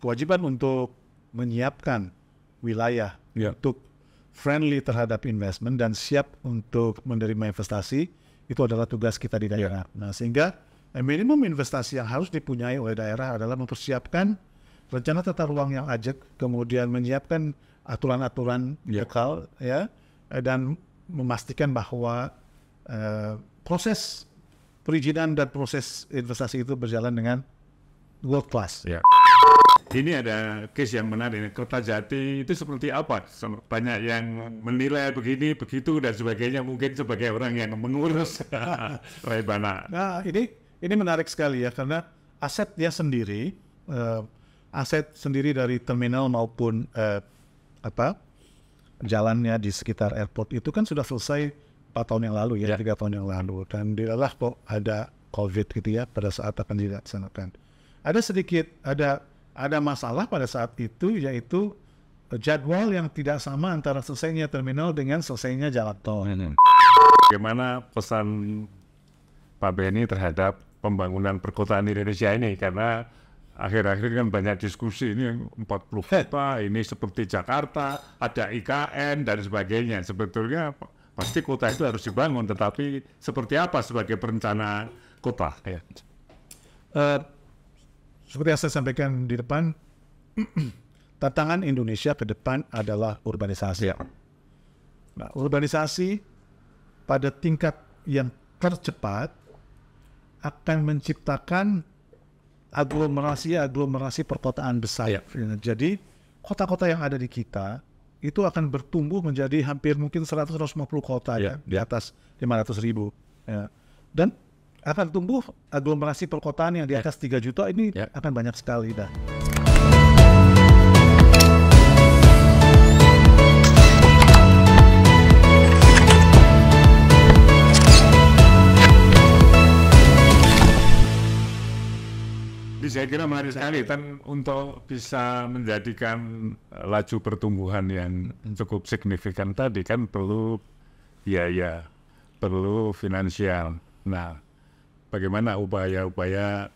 kewajiban untuk menyiapkan wilayah untuk friendly terhadap investment dan siap untuk menerima investasi, itu adalah tugas kita di daerah. Nah, sehingga minimum investasi yang harus dipunyai oleh daerah adalah mempersiapkan rencana tata ruang yang ajak, kemudian menyiapkan aturan-aturan lokal, ya, dan memastikan bahwa proses perizinan dan proses investasi itu berjalan dengan world class. Ini ada case yang menarik. Kertajati itu seperti apa? Banyak yang menilai begini, begitu dan sebagainya. Mungkin sebagai orang yang mengurus. Nah, ini menarik sekali ya, karena asetnya sendiri, aset sendiri dari terminal maupun jalannya di sekitar airport itu kan sudah selesai 4 tahun yang lalu ya, 3 tahun yang lalu. Dan dilalah kok ada COVID gitu ya pada saat akan dilaksanakan. Ada masalah pada saat itu, yaitu jadwal yang tidak sama antara selesainya terminal dengan selesainya jalan tol. Bagaimana pesan Pak Benny terhadap pembangunan perkotaan Indonesia ini? Karena akhir-akhir kan banyak diskusi, ini 40 kota, ini seperti Jakarta, ada IKN dan sebagainya. Sebetulnya pasti kota itu harus dibangun, tetapi seperti apa sebagai perencanaan kota? Seperti yang saya sampaikan di depan, tantangan Indonesia ke depan adalah urbanisasi. Nah, urbanisasi pada tingkat yang tercepat akan menciptakan aglomerasi perkotaan besar. Jadi kota-kota yang ada di kita itu akan bertumbuh menjadi hampir mungkin 100-150 kota di atas 500.000. Dan akan tumbuh aglomerasi perkotaan yang di atas 3 juta ini akan banyak sekali dah. Saya kira menarik sekali kan untuk bisa menjadikan laju pertumbuhan yang cukup signifikan tadi kan perlu biaya, perlu finansial. Nah, bagaimana upaya-upaya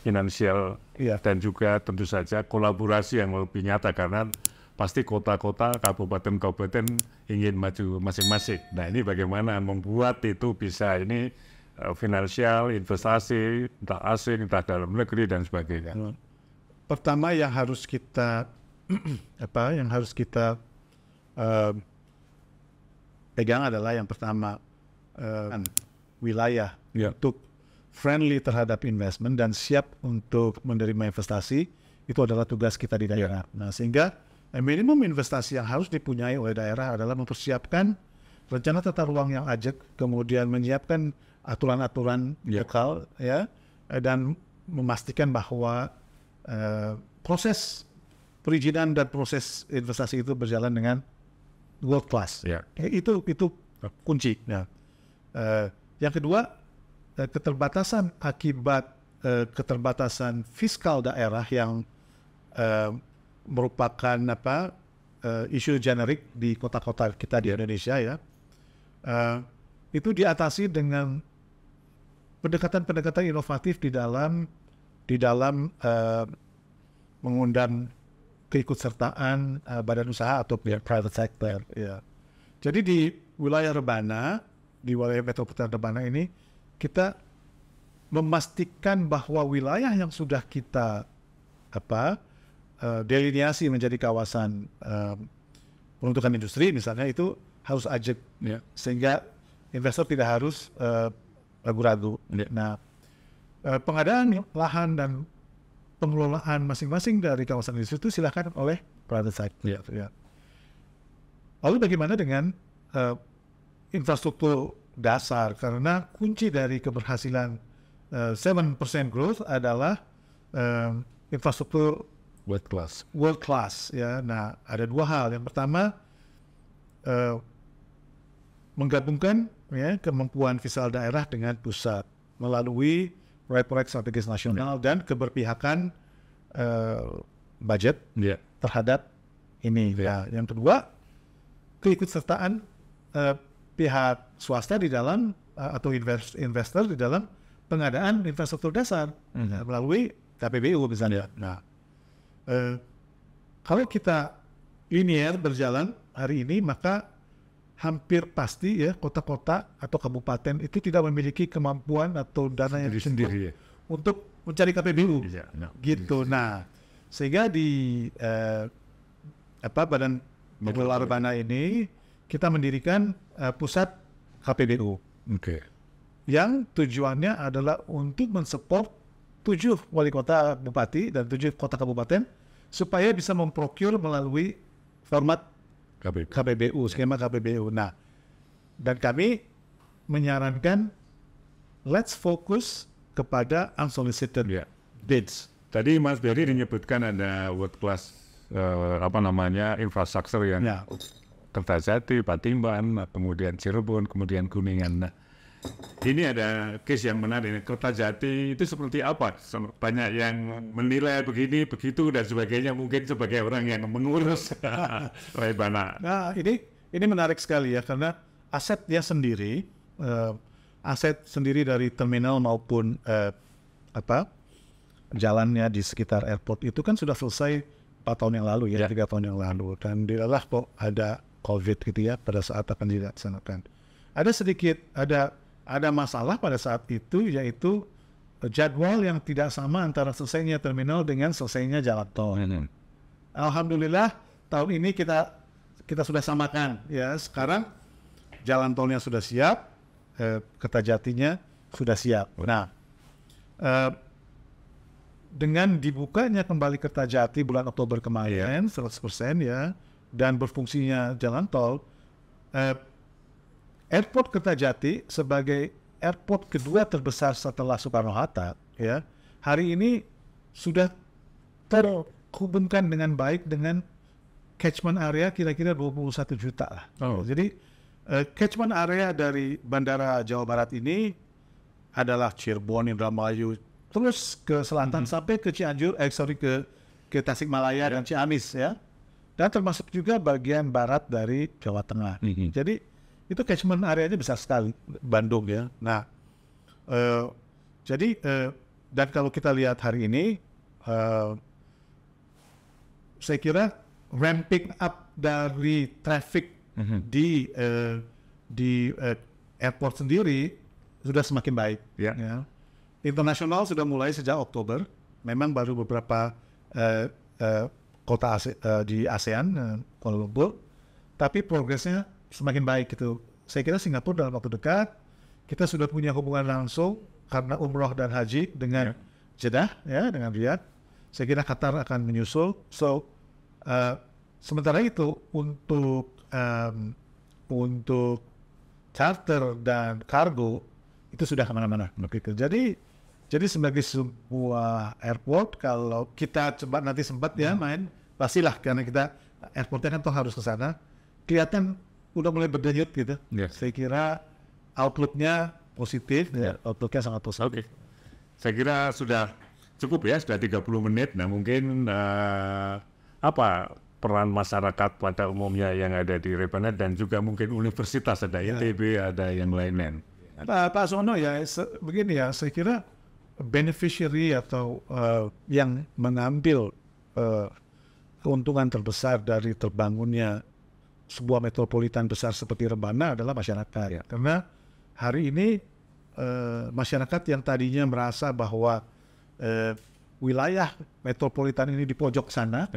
finansial dan juga tentu saja kolaborasi yang lebih nyata, karena pasti kota-kota, kabupaten-kabupaten ingin maju masing-masing. Nah, ini bagaimana membuat itu bisa ini finansial, investasi, entah asing, entah dalam negeri dan sebagainya. Pertama yang harus kita pegang adalah yang pertama wilayah untuk friendly terhadap investment dan siap untuk menerima investasi, itu adalah tugas kita di daerah. Nah, sehingga minimum investasi yang harus dipunyai oleh daerah adalah mempersiapkan rencana tata ruang yang ajak, kemudian menyiapkan aturan-aturan lokal, ya, dan memastikan bahwa proses perizinan dan proses investasi itu berjalan dengan world class. Itu kunci. Yang kedua, keterbatasan akibat keterbatasan fiskal daerah yang merupakan isu generik di kota-kota kita di Indonesia, ya, itu diatasi dengan pendekatan-pendekatan inovatif di dalam mengundang keikutsertaan badan usaha atau private sector. Jadi di wilayah Rebana, di wilayah metropolitan Rebana ini, kita memastikan bahwa wilayah yang sudah kita delineasi menjadi kawasan peruntukan industri misalnya, itu harus ajak, sehingga investor tidak harus ragu-ragu. Nah, pengadaan lahan dan pengelolaan masing-masing dari kawasan industri itu silakan oleh private sector. Lalu bagaimana dengan infrastruktur dasar? Karena kunci dari keberhasilan 7% growth adalah infrastruktur world class. Ya. Nah, ada dua hal. Yang pertama, menggabungkan kemampuan fiskal daerah dengan pusat melalui proyek-proyek strategis nasional dan keberpihakan budget terhadap ini. Yang kedua, keikutsertaan pihak swasta di dalam atau investor di dalam pengadaan infrastruktur dasar melalui KPBU misalnya. Nah, kalau kita linear berjalan hari ini, maka hampir pasti ya kota-kota atau kabupaten itu tidak memiliki kemampuan atau dana yang sendiri untuk mencari KPBU, gitu. Nah, sehingga di Badan Pengelola Rebana ini kita mendirikan pusat KPBU, yang tujuannya adalah untuk mensupport 7 wali kota bupati dan 7 kota kabupaten supaya bisa memprocure melalui format KPBU, skema KPBU. Nah, dan kami menyarankan let's focus kepada unsolicited bids. Tadi Mas Berry menyebutkan ada world class infrastruktur yang Kertajati, Patimban, kemudian Cirebon, kemudian Kuningan. Nah, ini ada case yang menarik. Kertajati itu seperti apa? Banyak yang menilai begini, begitu dan sebagainya. Mungkin sebagai orang yang mengurus Rebana. Nah, ini menarik sekali ya, karena asetnya sendiri, aset sendiri dari terminal maupun jalannya di sekitar airport itu kan sudah selesai 4 tahun yang lalu ya, 3 tahun yang lalu. Dan dilalah kok ada COVID gitu ya pada saat akan dilaksanakan. Ada masalah pada saat itu, yaitu jadwal yang tidak sama antara selesainya terminal dengan selesainya jalan tol. Alhamdulillah tahun ini kita sudah samakan ya. Sekarang jalan tolnya sudah siap, Kertajatinya sudah siap. Nah, dengan dibukanya kembali Kertajati bulan Oktober kemarin 100% ya, dan berfungsinya jalan tol, Airport Kertajati sebagai airport kedua terbesar setelah Soekarno-Hatta ya, hari ini sudah terhubungkan dengan baik dengan catchment area kira-kira 21 juta lah. Jadi catchment area dari Bandara Jawa Barat ini adalah Cirebon, Indramayu, terus ke selatan sampai ke Cianjur, ke Tasikmalaya dan Ciamis ya, dan termasuk juga bagian barat dari Jawa Tengah. Jadi itu catchment areanya besar sekali, Bandung ya. Nah, dan kalau kita lihat hari ini, saya kira ramping up dari traffic di airport sendiri sudah semakin baik. Ya. Internasional sudah mulai sejak Oktober. Memang baru beberapa kota di ASEAN, Kuala Lumpur, tapi progresnya semakin baik gitu. Saya kira Singapura dalam waktu dekat kita sudah punya hubungan langsung karena umroh dan haji dengan Jeddah ya, dengan Riyadh. Saya kira Qatar akan menyusul. So sementara itu untuk charter dan kargo itu sudah kemana-mana. Jadi sebagai sebuah airport, kalau kita nanti sempat ya main, pastilah karena kita airportnya kan toh harus ke sana, kelihatan udah mulai berdenyut gitu. Saya kira outlook-nya positif, outlook-nya sangat positif. Saya kira sudah cukup ya, sudah 30 menit. Nah mungkin apa peran masyarakat pada umumnya yang ada di Rebana dan juga mungkin universitas, ada ITB, ada yang lain-lain. Pak Sono ya, begini ya, saya kira beneficiary atau yang mengambil keuntungan terbesar dari terbangunnya sebuah metropolitan besar seperti Rebana adalah masyarakat. Karena hari ini masyarakat yang tadinya merasa bahwa wilayah metropolitan ini di pojok sana,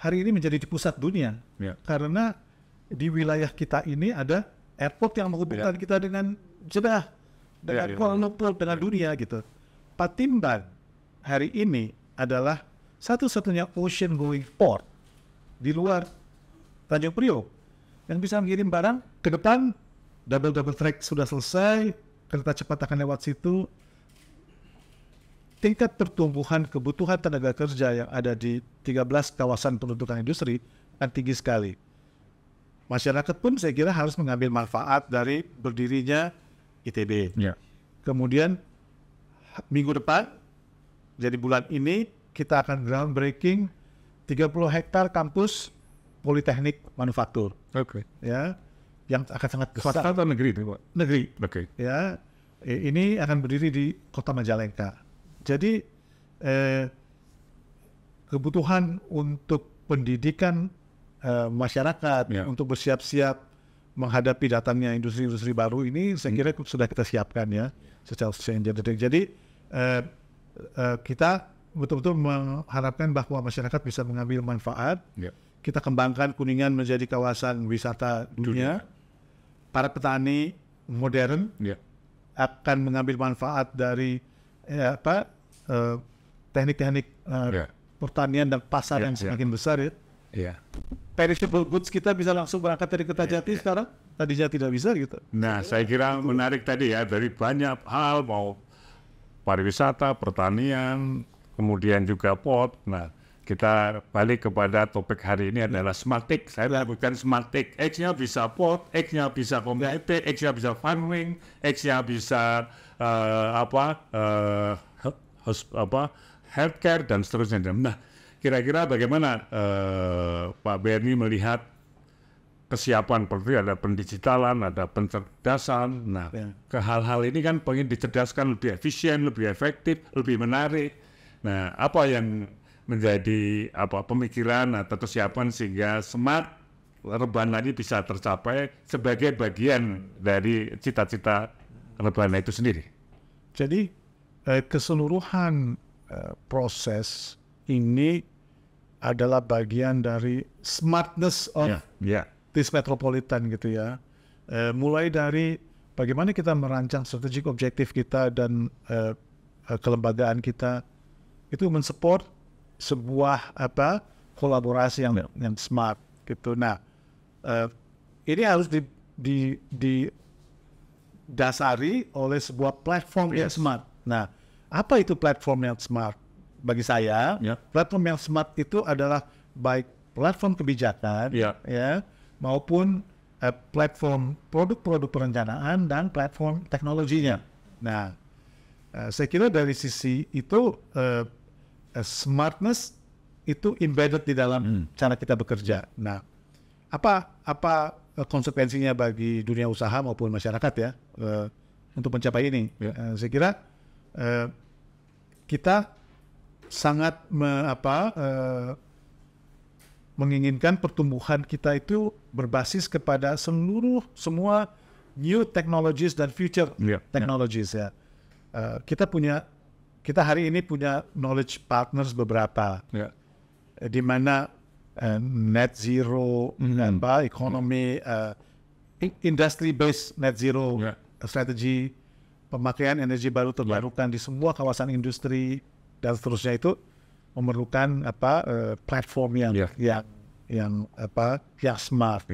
hari ini menjadi di pusat dunia. Karena di wilayah kita ini ada airport yang menghubungkan kita dengan Jeddah, dengan Kuala Lumpur, dengan dunia gitu. Patimban hari ini adalah satu-satunya ocean going port di luar Tanjung Priok yang bisa mengirim barang ke depan. Double track sudah selesai, kereta cepat akan lewat situ. Tingkat pertumbuhan kebutuhan tenaga kerja yang ada di 13 kawasan penuntukan industri akan tinggi sekali. Masyarakat pun saya kira harus mengambil manfaat dari berdirinya ITB. Kemudian minggu depan, jadi bulan ini kita akan groundbreaking 30 hektar kampus Politeknik Manufaktur. Ya, yang akan sangat besar. Swasta atau negeri itu, Pak? Negeri. Ya, ini akan berdiri di Kota Majalengka. Jadi kebutuhan untuk pendidikan masyarakat untuk bersiap-siap menghadapi datangnya industri-industri baru ini, saya kira sudah kita siapkan ya secara engineering. Jadi kita betul-betul mengharapkan bahwa masyarakat bisa mengambil manfaat. Kita kembangkan Kuningan menjadi kawasan wisata dunia. Para petani modern akan mengambil manfaat dari teknik-teknik pertanian dan pasar yang semakin besar ya. Perishable goods kita bisa langsung berangkat dari Kertajati sekarang, tadinya tidak bisa gitu. Nah, saya kira menarik tadi ya, dari banyak hal, mau pariwisata, pertanian, kemudian juga port. Nah, kita balik kepada topik hari ini adalah Smart Tech. Saya lakukan Smart Tech. X-nya bisa port, X-nya bisa community, X-nya bisa farming, X-nya bisa healthcare dan seterusnya. Nah, kira-kira bagaimana Pak Bernie melihat kesiapan seperti ada pendigitalan, ada pencerdasan. Nah, ke hal-hal ini kan pengen dicerdaskan lebih efisien, lebih efektif, lebih menarik. Nah, apa yang menjadi pemikiran atau kesiapan sehingga smart Rebana ini bisa tercapai sebagai bagian dari cita-cita Rebana itu sendiri? Jadi keseluruhan proses ini adalah bagian dari smartness of this metropolitan gitu ya. Mulai dari bagaimana kita merancang strategic objektif kita dan kelembagaan kita itu mensupport sebuah kolaborasi yang smart gitu. Nah, ini harus didasari oleh sebuah platform yang smart. Nah, apa itu platform yang smart? Bagi saya, platform yang smart itu adalah baik platform kebijakan, maupun platform produk-produk perencanaan dan platform teknologinya. Nah, saya kira dari sisi itu smartness itu embedded di dalam cara kita bekerja. Nah, apa konsekuensinya bagi dunia usaha maupun masyarakat ya untuk mencapai ini? Saya kira kita sangat menginginkan pertumbuhan kita itu berbasis kepada semua new technologies dan future technologies ya. Kita hari ini punya knowledge partners beberapa, di mana net zero, ekonomi, industry based net zero strategi, pemakaian energi baru terbarukan di semua kawasan industri dan seterusnya itu memerlukan platform yang smart.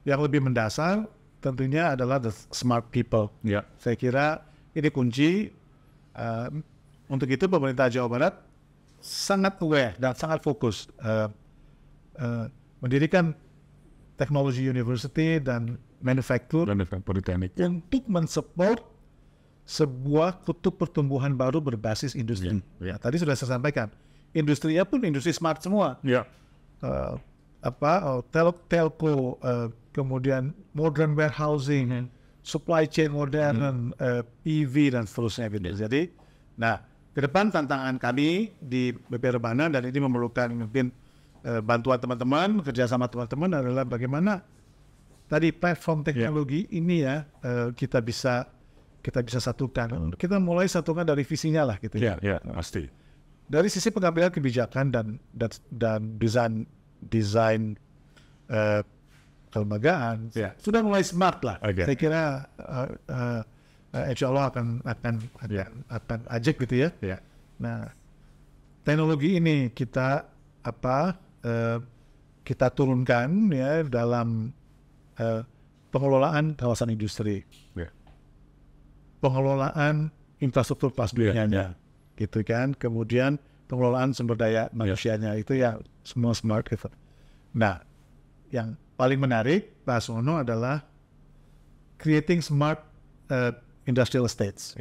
Yang lebih mendasar tentunya adalah the smart people. Saya kira ini kunci. Untuk itu pemerintah Jawa Barat sangat aware dan sangat fokus mendirikan teknologi university dan manufaktur untuk mensupport sebuah kutub pertumbuhan baru berbasis industri. Tadi sudah saya sampaikan, industrinya pun industri smart semua. Telco, kemudian modern warehousing, supply chain modern, EV dan seterusnya gitu. Jadi, nah ke depan tantangan kami di BP Rebana, dan ini memerlukan mungkin bantuan teman-teman, kerjasama teman-teman, adalah bagaimana tadi platform teknologi ini ya kita bisa satukan. Kita mulai satukan dari visinya lah gitu. Pasti. Dari sisi pengambilan kebijakan dan desain kelembagaan sudah mulai smart lah. Saya kira insya Allah akan ajak gitu ya. Nah, teknologi ini kita turunkan ya dalam pengelolaan kawasan industri, pengelolaan infrastruktur pasduanya, gitu kan. Kemudian pengelolaan sumber daya manusianya itu ya semua smart gitu. Nah, yang paling menarik Pak Sono adalah creating smart industrial estates.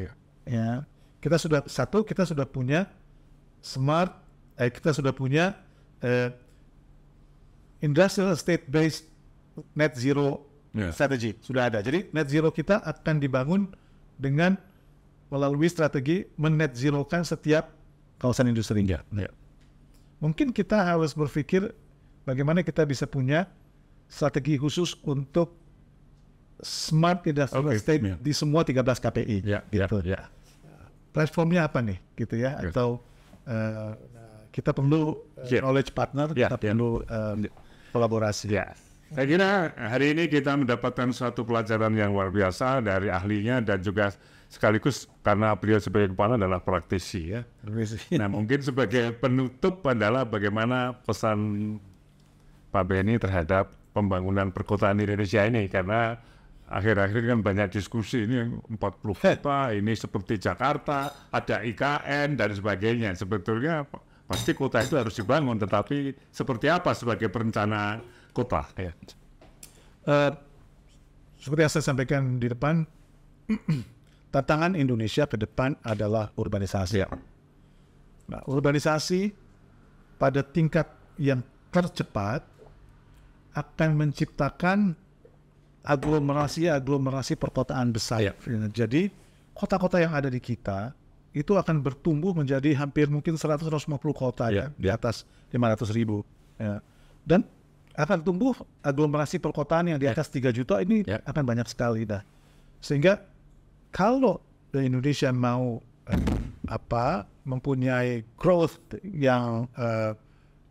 Ya, kita sudah punya smart, kita sudah punya industrial estate based net zero strategy sudah ada. Jadi net zero kita akan dibangun dengan melalui strategi men-net zero-kan setiap kawasan industri. mungkin kita harus berpikir bagaimana kita bisa punya strategi khusus untuk smart industrial estate di semua 13 KPI. Gitu. Platformnya apa nih, gitu ya? Atau kita perlu knowledge partner, kita perlu kolaborasi. Saya kira hari ini kita mendapatkan suatu pelajaran yang luar biasa dari ahlinya dan juga sekaligus karena beliau sebagai kepala adalah praktisi ya. Nah mungkin sebagai penutup adalah bagaimana pesan Pak Benny terhadap pembangunan perkotaan Indonesia ini, karena akhir-akhir kan banyak diskusi ini 40 kota, ini seperti Jakarta, ada IKN dan sebagainya. Sebetulnya pasti kota itu harus dibangun, tetapi seperti apa sebagai perencana kota? Seperti yang saya sampaikan di depan, tantangan Indonesia ke depan adalah urbanisasi. Nah, urbanisasi pada tingkat yang tercepat akan menciptakan aglomerasi perkotaan besar. Jadi kota-kota yang ada di kita itu akan bertumbuh menjadi hampir mungkin 100-150 kota di atas 500.000. Dan akan tumbuh aglomerasi perkotaan yang di atas 3 juta ini akan banyak sekali. Sehingga kalau Indonesia mau mempunyai growth yang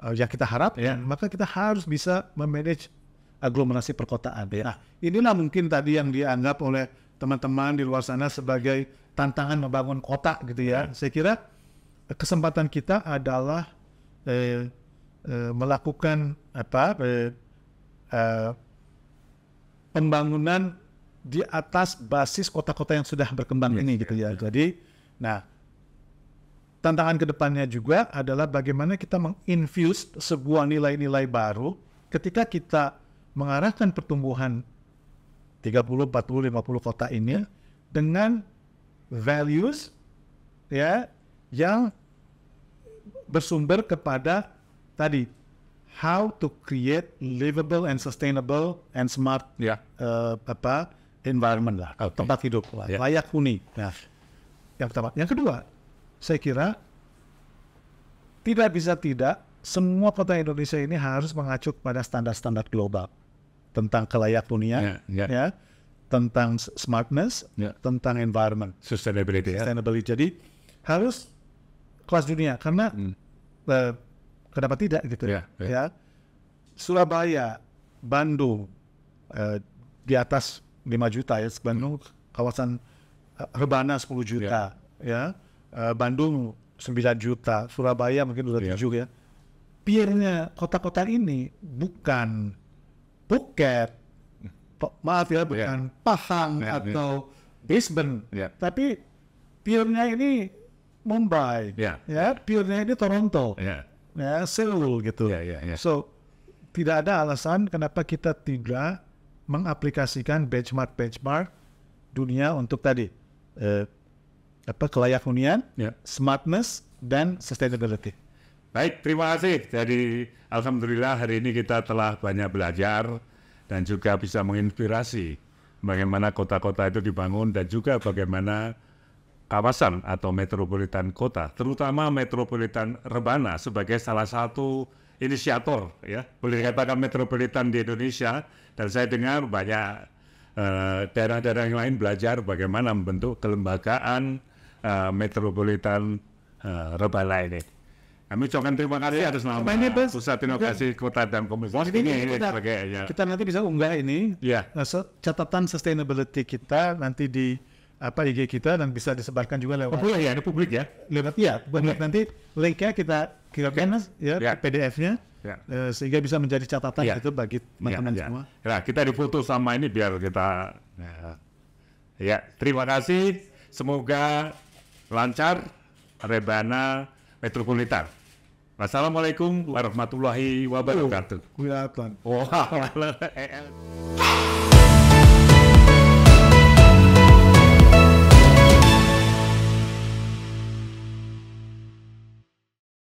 kita harapkan, maka kita harus bisa memanage aglomerasi perkotaan. Nah, inilah mungkin tadi yang dianggap oleh teman-teman di luar sana sebagai tantangan membangun kota gitu ya. Saya kira kesempatan kita adalah melakukan pembangunan di atas basis kota-kota yang sudah berkembang ini gitu ya. Jadi, nah tantangan kedepannya juga adalah bagaimana kita menginfuse sebuah nilai-nilai baru ketika kita mengarahkan pertumbuhan 30, 40, 50 kota ini dengan values ya yang bersumber kepada tadi how to create livable and sustainable and smart environment lah, tempat hidup lah, layak huni. Nah, yang pertama. Yang kedua, saya kira tidak semua kota Indonesia ini harus mengacu pada standar-standar global tentang kelayak hunian, tentang smartness, tentang environment, sustainability. Jadi harus kelas dunia karena kenapa tidak gitu ya. Surabaya, Bandung di atas 5 juta ya, Bandung kawasan Rebana 10 juta Bandung 9 juta, Surabaya mungkin udah 7 ya. Peernya kota-kota ini bukan Phuket, bukan Pahang atau Brisbane, tapi peernya ini Mumbai, peernya ini Toronto, Seoul gitu. So tidak ada alasan kenapa kita tidak mengaplikasikan benchmark dunia untuk tadi kelayak hunian, smartness dan sustainability. Baik, terima kasih. Jadi alhamdulillah hari ini kita telah banyak belajar dan juga bisa menginspirasi bagaimana kota-kota itu dibangun dan juga bagaimana kawasan atau metropolitan kota, terutama metropolitan Rebana sebagai salah satu inisiator ya, boleh dikatakan metropolitan di Indonesia. Dan saya dengar banyak daerah-daerah yang lain belajar bagaimana membentuk kelembagaan metropolitan Rebana ini. Kami ucapkan terima kasih atas nama Pusat Inovasi Kota dan Komunikasi ini sebagai kita nanti bisa unggah ini catatan sustainability kita nanti di IG kita dan bisa disebarkan juga lewat publik ya. Lewat nanti linknya kita kirimkan PDF-nya sehingga bisa menjadi catatan itu bagi teman-teman semua. Nah, kita difoto sama ini biar kita terima kasih. Semoga lancar Rebana Metropolitan. Wassalamualaikum warahmatullahi wabarakatuh. Kelihatan. Wah.